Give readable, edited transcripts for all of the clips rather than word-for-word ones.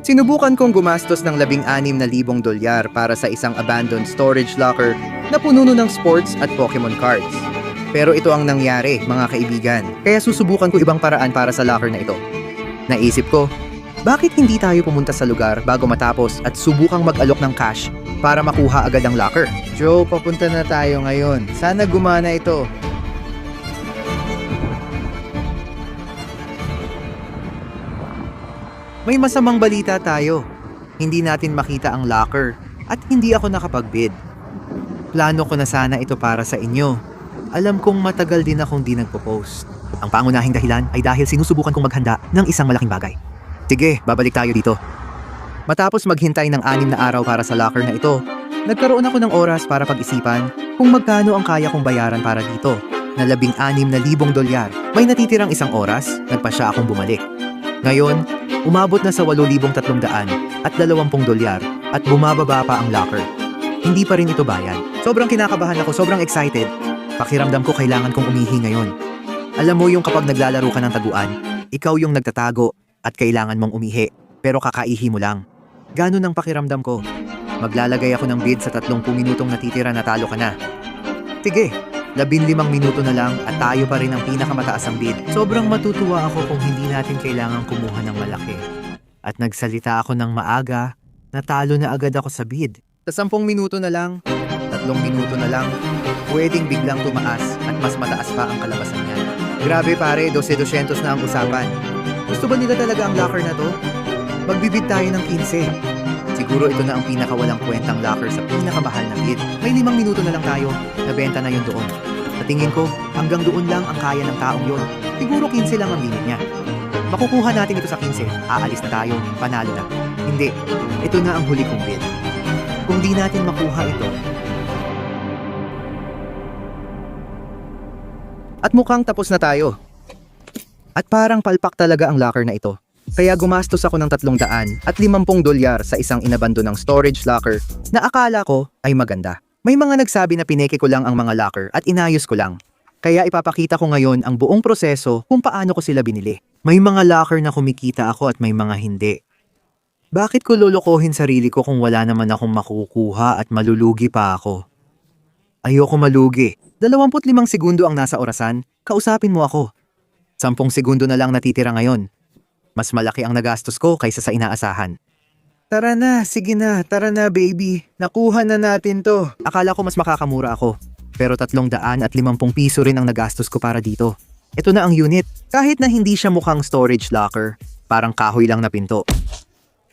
Sinubukan kong gumastos ng $16,000 para sa isang abandoned storage locker na puno ng sports at Pokemon cards. Pero ito ang nangyari, mga kaibigan. Kaya susubukan ko ibang paraan para sa locker na ito. Naisip ko, bakit hindi tayo pumunta sa lugar bago matapos at subukang mag-alok ng cash para makuha agad ang locker? Joe, papunta na tayo ngayon. Sana gumana ito. May masamang balita tayo. Hindi natin makita ang locker at hindi ako nakapag-bid. Plano ko na sana ito para sa inyo. Alam kong matagal din akong di nagpo-post. Ang pangunahing dahilan ay dahil sinusubukan kong maghanda ng isang malaking bagay. Sige, babalik tayo dito. Matapos maghintay ng 6 na araw para sa locker na ito, nagkaroon ako ng oras para pag-isipan kung magkano ang kaya kong bayaran para dito. Na $16,000. May natitirang isang oras, nagpa siya akong bumalik. Ngayon, umabot na sa $8,300 at $20 at bumababa pa ang locker. Hindi pa rin ito bayad. Sobrang kinakabahan ako, sobrang excited. Pakiramdam ko kailangan kong umihi ngayon. Alam mo yung kapag naglalaro ka ng taguan, ikaw yung nagtatago at kailangan mong umihi, pero kakaihi mo lang. Ganun ang pakiramdam ko. Maglalagay ako ng bid sa 30 minutong natitira na talo ka na. Sige, 15 minuto na lang at tayo pa rin ang pinakamataas ang bid. Sobrang matutuwa ako kung hindi natin kailangan kumuha ng malaki. At nagsalita ako ng maaga, natalo na agad ako sa bid. Sa 10 minuto na lang, 3 minuto na lang, pwedeng biglang tumaas at mas mataas pa ang kalabasan niya. Grabe pare, 12,200 na ang usapan. Gusto ba nila talaga ang locker na to? Magbibid tayo ng 15. Siguro ito na ang pinakawalang kwentang locker sa pinakamahal na bid. May 5 minuto na lang tayo, nabenta na yun doon. Sa tingin ko, hanggang doon lang ang kaya ng taong yun. Siguro 15 lang ang limit niya. Makukuha natin ito sa 15, aalis na tayo, panalo na. Hindi, ito na ang huli kong bid. Kung di natin makuha ito, at mukhang tapos na tayo. At parang palpak talaga ang locker na ito. Kaya gumastos ako ng $350 sa isang inabandonang storage locker na akala ko ay maganda. May mga nagsabi na pineke ko lang ang mga locker at inayos ko lang. Kaya ipapakita ko ngayon ang buong proseso kung paano ko sila binili. May mga locker na kumikita ako at may mga hindi. Bakit ko lolokohin sarili ko kung wala naman akong makukuha at malulugi pa ako? Ayoko malugi. 25 segundo ang nasa orasan, kausapin mo ako. 10 segundo na lang natitira ngayon. Mas malaki ang nagastos ko kaysa sa inaasahan. Tara na, sige na, tara na baby. Nakuha na natin to. Akala ko mas makakamura ako. Pero ₱350 rin ang nagastos ko para dito. Ito na ang unit. Kahit na hindi siya mukhang storage locker, parang kahoy lang na pinto.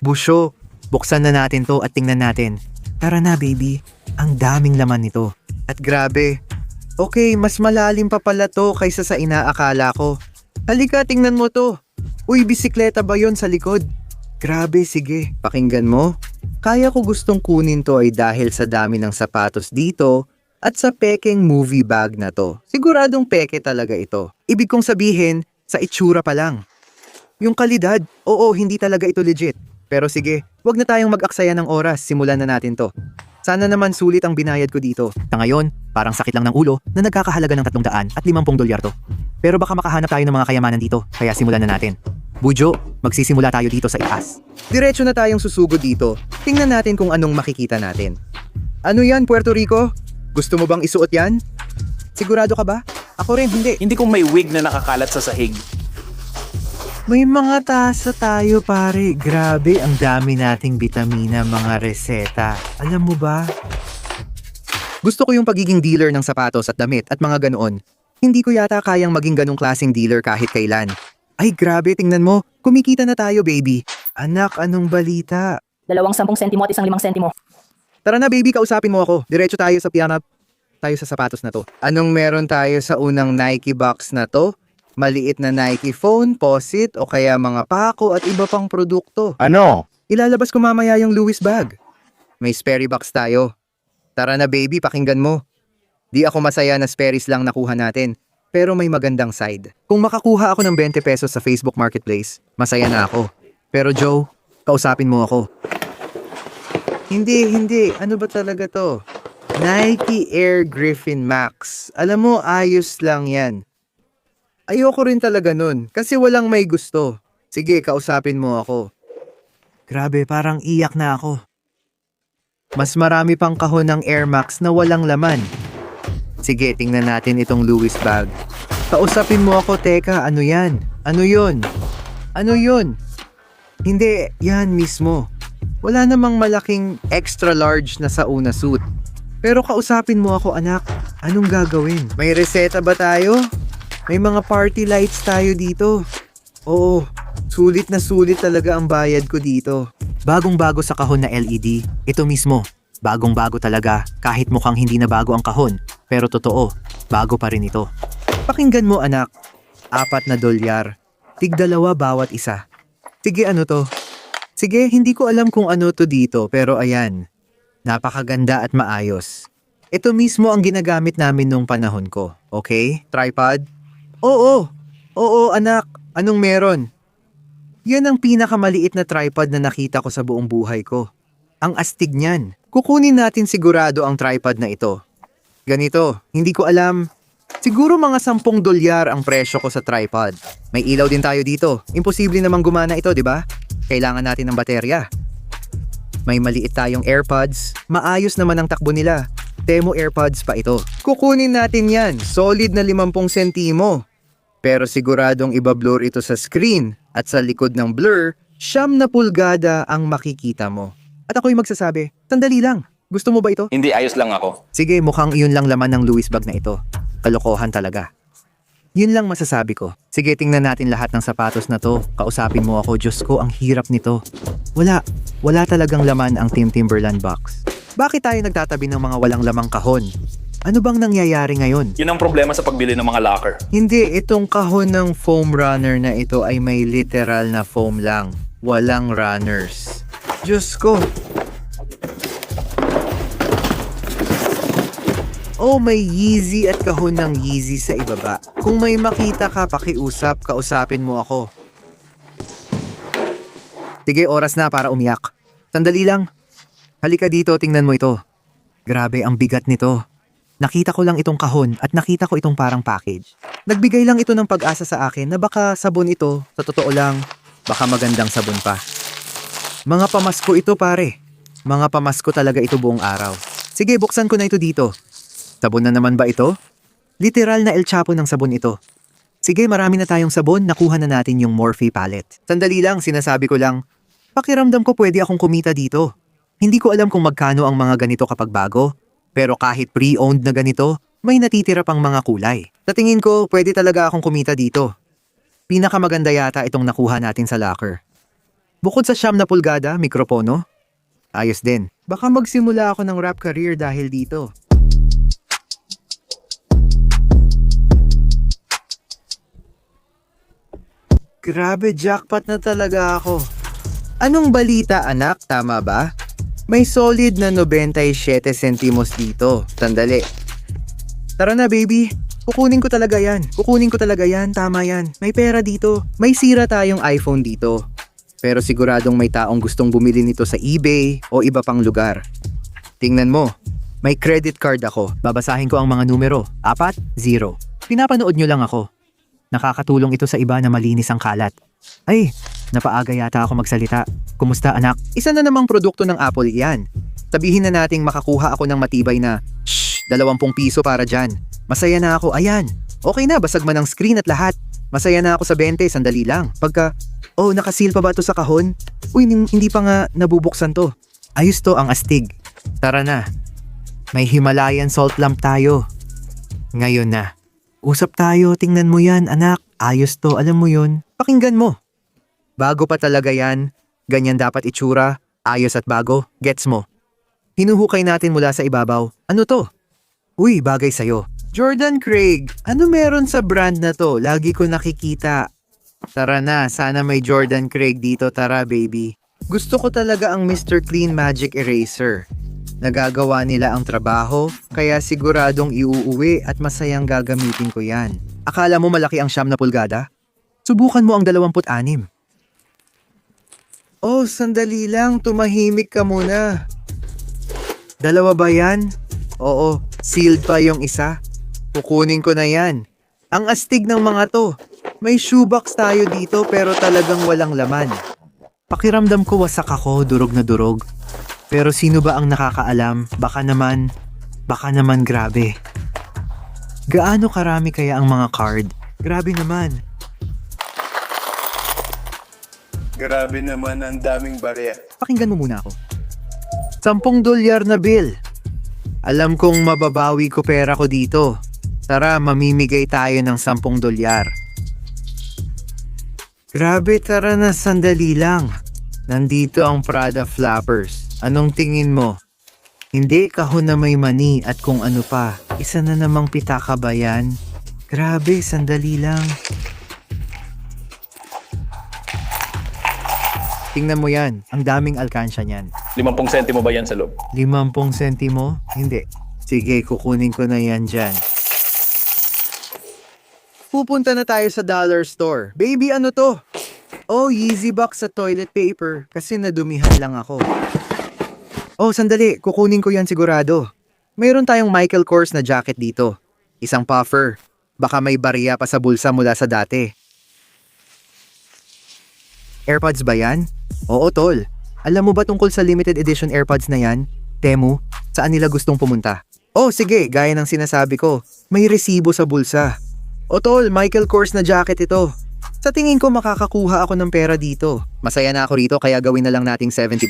Busyo, buksan na natin to at tingnan natin. Tara na baby, ang daming laman nito. At grabe, okay, mas malalim pa pala to kaysa sa inaakala ko. Halika, tingnan mo to. Uy, bisikleta ba yon sa likod? Grabe, sige, pakinggan mo. Kaya ko gustong kunin to ay dahil sa dami ng sapatos dito at sa pekeng movie bag na to. Siguradong peke talaga ito. Ibig kong sabihin, sa itsura pa lang. Yung kalidad, oo, hindi talaga ito legit. Pero sige, wag na tayong mag-aksaya ng oras, simulan na natin to. Sana naman sulit ang binayad ko dito. Sa ngayon, parang sakit lang ng ulo na nagkakahalaga ng $350 to. Pero baka makahanap tayo ng mga kayamanan dito, kaya simulan na natin. Bujo, magsisimula tayo dito sa itaas. Diretso na tayong susugod dito. Tingnan natin kung anong makikita natin. Ano yan, Puerto Rico? Gusto mo bang isuot yan? Sigurado ka ba? Ako rin, hindi. Hindi kong may wig na nakakalat sa sahig. May mga tasa tayo pare. Grabe, ang dami nating bitamina, mga reseta. Alam mo ba? Gusto ko yung pagiging dealer ng sapatos at damit at mga ganoon. Hindi ko yata kayang maging ganong klaseng dealer kahit kailan. Ay grabe, tingnan mo. Kumikita na tayo, baby. Anak, anong balita? 10 sentimo at 5 sentimo. Tara na, baby, kausapin mo ako. Diretso tayo sa piano. Tayo sa sapatos na to. Anong meron tayo sa unang Nike box na to? Maliit na Nike phone, posit, o kaya mga pako at iba pang produkto. Ano? Ilalabas ko mamaya yung Louis bag. May Sperry box tayo. Tara na baby, pakinggan mo. Di ako masaya na Sperry's lang nakuha natin. Pero may magandang side. Kung makakuha ako ng 20 pesos sa Facebook Marketplace, masaya na ako. Pero Joe, kausapin mo ako. Hindi. Ano ba talaga to? Nike Air Griffin Max. Alam mo, ayos lang yan. Ayoko rin talaga nun, kasi walang may gusto. Sige, kausapin mo ako. Grabe, parang iyak na ako. Mas marami pang kahon ng Air Max na walang laman. Sige, tingnan natin itong Louis bag. Kausapin mo ako, teka, ano yan? Ano yun? Ano yun? Hindi, yan mismo. Wala namang malaking extra large na sauna suit. Pero kausapin mo ako, anak. Anong gagawin? May reseta ba tayo? May mga party lights tayo dito. Oo, sulit na sulit talaga ang bayad ko dito. Bagong-bago sa kahon na LED, ito mismo. Bagong-bago talaga kahit mukhang hindi na bago ang kahon. Pero totoo, bago pa rin ito. Pakinggan mo anak, $4. Tig-2 bawat isa. Sige ano to? Sige, hindi ko alam kung ano to dito pero ayan. Napakaganda at maayos. Ito mismo ang ginagamit namin nung panahon ko. Okay? Tripod? Oo. Oo anak. Anong meron? Yan ang pinakamaliit na tripod na nakita ko sa buong buhay ko. Ang astig niyan. Kukunin natin sigurado ang tripod na ito. Ganito, hindi ko alam. Siguro mga $10 ang presyo ko sa tripod. May ilaw din tayo dito. Imposible namang gumana ito, di ba? Kailangan natin ng baterya. May maliit tayong AirPods. Maayos naman ang takbo nila. Demo AirPods pa ito. Kukunin natin yan. Solid na 50 sentimo. Pero siguradong iba-blur ito sa screen. At sa likod ng blur, 9 pulgada ang makikita mo. At ako'y magsasabi, sandali lang. Gusto mo ba ito? Hindi, ayos lang ako. Sige, mukhang iyon lang laman ng Louis bag na ito. Kalokohan talaga. Yun lang masasabi ko. Sige, tingnan natin lahat ng sapatos na to. Kausapin mo ako, Diyos ko, ang hirap nito. Wala talagang laman ang Team Timberland box. Bakit tayo nagtatabi ng mga walang lamang kahon? Ano bang nangyayari ngayon? Yun ang problema sa pagbili ng mga locker. Hindi, itong kahon ng foam runner na ito ay may literal na foam lang. Walang runners. Diyos ko. Oh, may Yeezy at kahon ng Yeezy sa ibaba. Kung may makita ka, pakiusap, kausapin mo ako. Sige, oras na para umiyak. Sandali lang. Halika dito, tingnan mo ito. Grabe, ang bigat nito. Nakita ko lang itong kahon at nakita ko itong parang package. Nagbigay lang ito ng pag-asa sa akin na baka sabon ito, sa totoo lang, baka magandang sabon pa. Mga pamasko ito pare. Mga pamasko talaga ito buong araw. Sige, buksan ko na ito dito. Sabon na naman ba ito? Literal na El Chapo ng sabon ito. Sige, marami na tayong sabon, nakuha na natin yung Morphe palette. Sandali lang, sinasabi ko lang, pakiramdam ko pwede akong kumita dito. Hindi ko alam kung magkano ang mga ganito kapag bago, pero kahit pre-owned na ganito, may natitira pang mga kulay. Sa tingin ko, pwede talaga akong kumita dito. Pinakamaganda yata itong nakuha natin sa locker. Bukod sa 9 pulgada, mikropono, ayos din. Baka magsimula ako ng rap career dahil dito. Grabe, jackpot na talaga ako. Anong balita anak, tama ba? May solid na 97 sentimos dito. Sandali. Tara na baby. Kukunin ko talaga yan. Tama yan. May pera dito. May sira tayong iPhone dito. Pero siguradong may taong gustong bumili nito sa eBay o iba pang lugar. Tingnan mo. May credit card ako. Babasahin ko ang mga numero. 4, 0. Pinapanood nyo lang ako. Nakakatulong ito sa iba na malinis ang kalat. Ay, napaaga yata ako magsalita. Kumusta anak? Isa na namang produkto ng Apple yan. Sabihin na nating makakuha ako ng matibay na 20 piso para dyan. Masaya na ako, ayan. Okay na, basag man ang screen at lahat. Masaya na ako sa 20, sandali lang. Pagka, nakasil pa ba to sa kahon? Uy, hindi pa nga nabubuksan to. Ayos to, ang astig. Tara na. May Himalayan salt lamp tayo. Ngayon na. Usap tayo, tingnan mo yan, anak. Ayos to, alam mo yun. Pakinggan mo. Bago pa talaga yan. Ganyan dapat itsura. Ayos at bago. Gets mo. Hinuhukay natin mula sa ibabaw. Ano to? Uy, bagay sa'yo. Jordan Craig, ano meron sa brand na to? Lagi ko nakikita. Tara na, sana may Jordan Craig dito. Tara, baby. Gusto ko talaga ang Mr. Clean Magic Eraser. Nagagawa nila ang trabaho, kaya siguradong iuuwi at masayang gagamitin ko yan. Akala mo malaki ang 9 pulgada? Subukan mo ang 26. Oh, sandali lang, tumahimik ka muna. 2 ba yan? Oo, sealed pa yung isa. Kukunin ko na yan. Ang astig ng mga to. May shoebox tayo dito pero talagang walang laman. Pakiramdam ko wasak ako, durog na durog. Pero sino ba ang nakakaalam? Baka naman grabe. Gaano karami kaya ang mga card? Grabe naman. Grabe naman ang daming barya. Pakinggan mo muna ako. $10 na bill. Alam kong mababawi ko pera ko dito. Tara, mamimigay tayo ng $10. Grabe, tara na, sandali lang. Nandito ang Prada Flappers. Anong tingin mo? Hindi, kahon na may mani at kung ano pa. Isa na namang pitaka ba yan? Grabe, sandali lang. Tingnan mo yan, ang daming alkansya niyan. 50 sentimo ba yan sa loob? 50 sentimo? Hindi. Sige, kukunin ko na yan dyan. Pupunta na tayo sa dollar store. Baby, ano to? Oh, Yeezy box sa toilet paper. Kasi nadumihan lang ako. Oh, sandali. Kukunin ko yan sigurado. Mayroon tayong Michael Kors na jacket dito. Isang puffer. Baka may barya pa sa bulsa mula sa dati. AirPods ba yan? Oo, tol. Alam mo ba tungkol sa limited edition AirPods na yan? Temu, saan nila gustong pumunta? Oh, sige, gaya ng sinasabi ko. May resibo sa bulsa. O tol, Michael Kors na jacket ito. Sa tingin ko makakakuha ako ng pera dito. Masaya na ako rito kaya gawin na lang nating $70.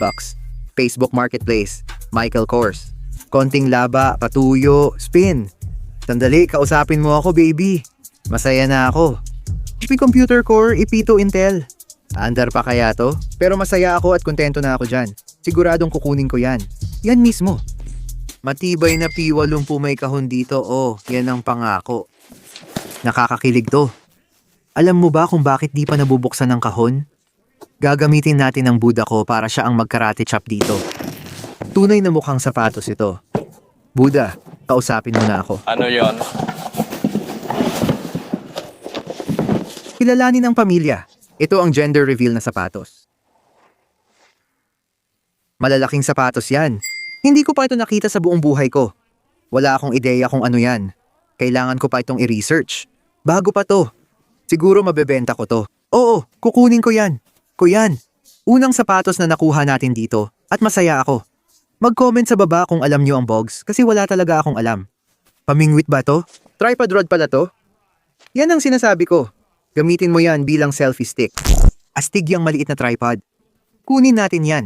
Facebook Marketplace, Michael Kors. Konting laba, patuyo, spin. Sandali, kausapin mo ako, baby. Masaya na ako. HP Computer Core, IP2 Intel. Andar pa kaya to? Pero masaya ako at kontento na ako dyan. Siguradong kukunin ko yan. Yan mismo. Matibay na P80 may kahon dito. Oh, yan ang pangako. Nakakakilig to. Alam mo ba kung bakit di pa nabubuksan ng kahon? Gagamitin natin ang Buddha ko para siya ang mag-karate chop dito. Tunay na mukhang sapatos ito. Buddha, kausapin mo na ako. Ano yon? Kilalanin ang pamilya. Ito ang gender reveal na sapatos. Malalaking sapatos yan. Hindi ko pa ito nakita sa buong buhay ko. Wala akong ideya kung ano yan. Kailangan ko pa itong i-research. Bago pa to. Siguro mabebenta ko to. Oo, kukunin ko yan. Kuyan, unang sapatos na nakuha natin dito at masaya ako. Mag-comment sa baba kung alam nyo ang bogs kasi wala talaga akong alam. Pamingwit ba to? Tripod rod pala to? Yan ang sinasabi ko. Gamitin mo yan bilang selfie stick. Astig yung maliit na tripod. Kunin natin yan.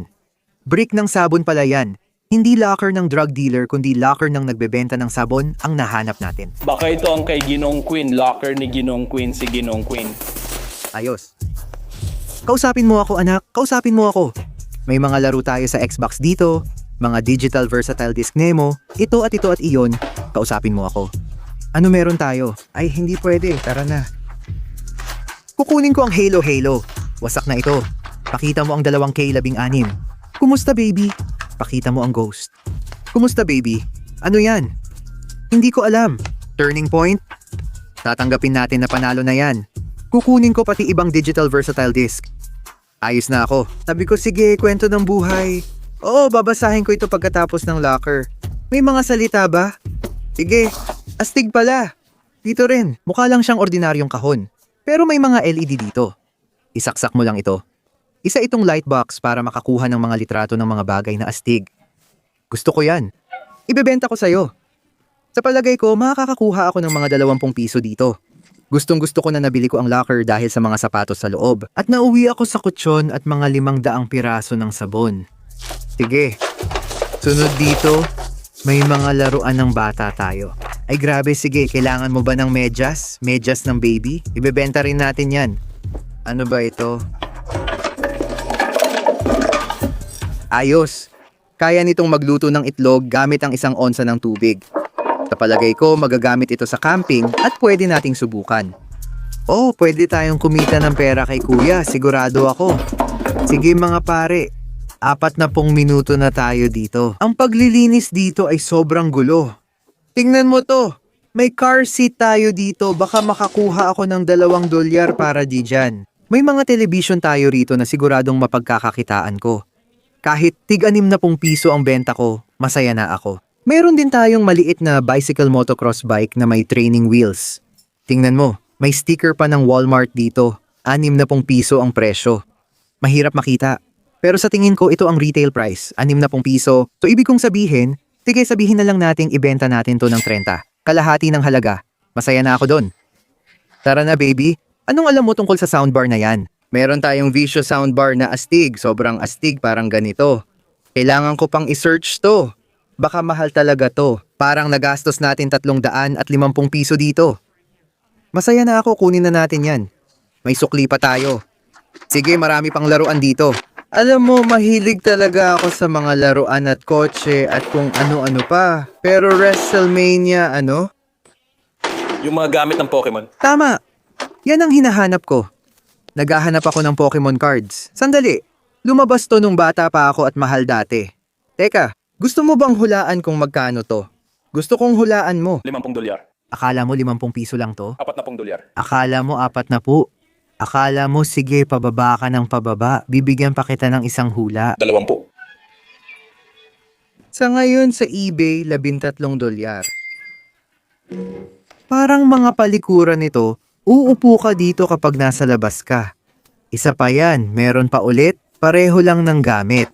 Brick ng sabon pala yan. Hindi locker ng drug dealer kundi locker ng nagbebenta ng sabon ang nahanap natin. Baka ito ang kay Ginong Queen, locker ni Ginong Queen si Ginong Queen. Ayos. Kausapin mo ako, anak. Kausapin mo ako. May mga laro tayo sa Xbox dito, mga digital versatile disc Nemo, ito at iyon. Kausapin mo ako. Ano meron tayo? Ay, hindi pwede. Tara na. Kukunin ko ang Halo. Wasak na ito. Pakita mo ang 2K16. Kumusta, baby? Pakita mo ang Ghost. Kumusta, baby? Ano yan? Hindi ko alam. Turning point? Tatanggapin natin na panalo na yan. Kukunin ko pati ibang digital versatile disc. Ayos na ako. Sabi ko, sige, kwento ng buhay. Oo, babasahin ko ito pagkatapos ng locker. May mga salita ba? Sige, astig pala. Dito rin, mukha lang siyang ordinaryong kahon. Pero may mga LED dito. Isaksak mo lang ito. Isa itong lightbox para makakuha ng mga litrato ng mga bagay na astig. Gusto ko yan. Ibebenta ko sa'yo. Sa palagay ko, makakakuha ako ng mga 20 piso dito. Gustong gusto ko na nabili ko ang locker dahil sa mga sapatos sa loob. At nauwi ako sa kutsyon at mga 500 piraso ng sabon. Sige. Sunod dito, may mga laruan ng bata tayo. Ay grabe, sige, kailangan mo ba ng medyas? Medyas ng baby? Ibebenta rin natin yan. Ano ba ito? Ayos. Kaya nitong magluto ng itlog gamit ang 1 onsa ng tubig. Sa palagay ko, magagamit ito sa camping at pwede nating subukan. Oh, pwede tayong kumita ng pera kay kuya, sigurado ako. Sige mga pare, 40 minuto na tayo dito. Ang paglilinis dito ay sobrang gulo. Tingnan mo to, may car seat tayo dito, baka makakuha ako ng $2 para di dyan. May mga television tayo rito na siguradong mapagkakakitaan ko. Kahit tig-60 piso ang benta ko, masaya na ako. Meron din tayong maliit na bicycle motocross bike na may training wheels. Tingnan mo, may sticker pa ng Walmart dito, 60 piso ang presyo. mahirap makita. Pero sa tingin ko, ito ang retail price, 60 piso. So ibig kong sabihin, sige sabihin na lang nating ibenta natin to ng 30. Kalahati ng halaga. Masaya na ako doon. Tara na baby, anong alam mo tungkol sa soundbar na yan? Meron tayong Vizio soundbar na astig, sobrang astig parang ganito. Kailangan ko pang i-search to. Baka mahal talaga to. Parang nagastos natin 350 piso dito. Masaya na ako, kunin na natin yan. May sukli pa tayo. Sige, marami pang laruan dito. Alam mo, mahilig talaga ako sa mga laruan at kotse at kung ano-ano pa. Pero WrestleMania, ano? Yung mga gamit ng Pokemon. Tama. Yan ang hinahanap ko. Naghahanap ako ng Pokemon cards. Sandali. Lumabas to nung bata pa ako at mahal dati. Teka, gusto mo bang hulaan kung magkano to? Gusto kong hulaan mo. $50. Akala mo 50 piso lang to? $40. Akala mo 40. Akala mo sige pababa ka ng pababa. Bibigyan pa kita ng isang hula. 20. Sa ngayon sa eBay, $13. Parang mga palikuran nito, uupo ka dito kapag nasa labas ka. Isa pa yan, meron pa ulit, pareho lang ng gamit.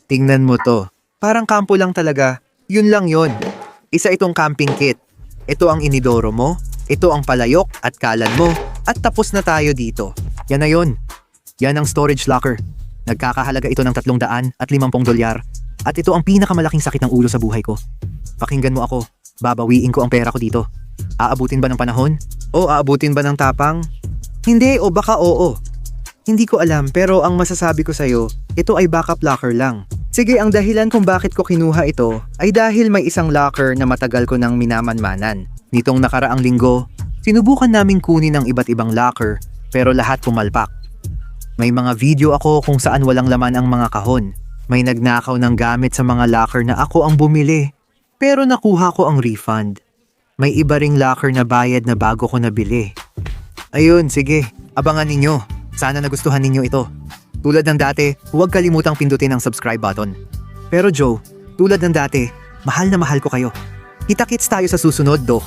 Tingnan mo to, parang kampo lang talaga, yun lang yun. Isa itong camping kit. Ito ang inidoro mo, ito ang palayok at kalan mo, at tapos na tayo dito. Yan na yun. Yan ang storage locker. Nagkakahalaga ito ng $350. At ito ang pinakamalaking sakit ng ulo sa buhay ko. Pakinggan mo ako, babawiin ko ang pera ko dito. Aabutin ba ng panahon? O aabutin ba ng tapang? Hindi o baka oo. Hindi ko alam pero ang masasabi ko sa'yo, ito ay backup locker lang. Sige, ang dahilan kung bakit ko kinuha ito ay dahil may isang locker na matagal ko nang minamanmanan. Nitong nakaraang linggo, sinubukan naming kunin ang iba't ibang locker pero lahat pumalpak. May mga video ako kung saan walang laman ang mga kahon. May nagnakaw ng gamit sa mga locker na ako ang bumili. Pero nakuha ko ang refund. May iba ring locker na bayad na bago ko nabili. Ayun, sige, abangan ninyo. Sana nagustuhan ninyo ito. Tulad ng dati, huwag kalimutang pindutin ang subscribe button. Pero Joe, tulad ng dati, mahal na mahal ko kayo. Kita-kits tayo sa susunod, Doc.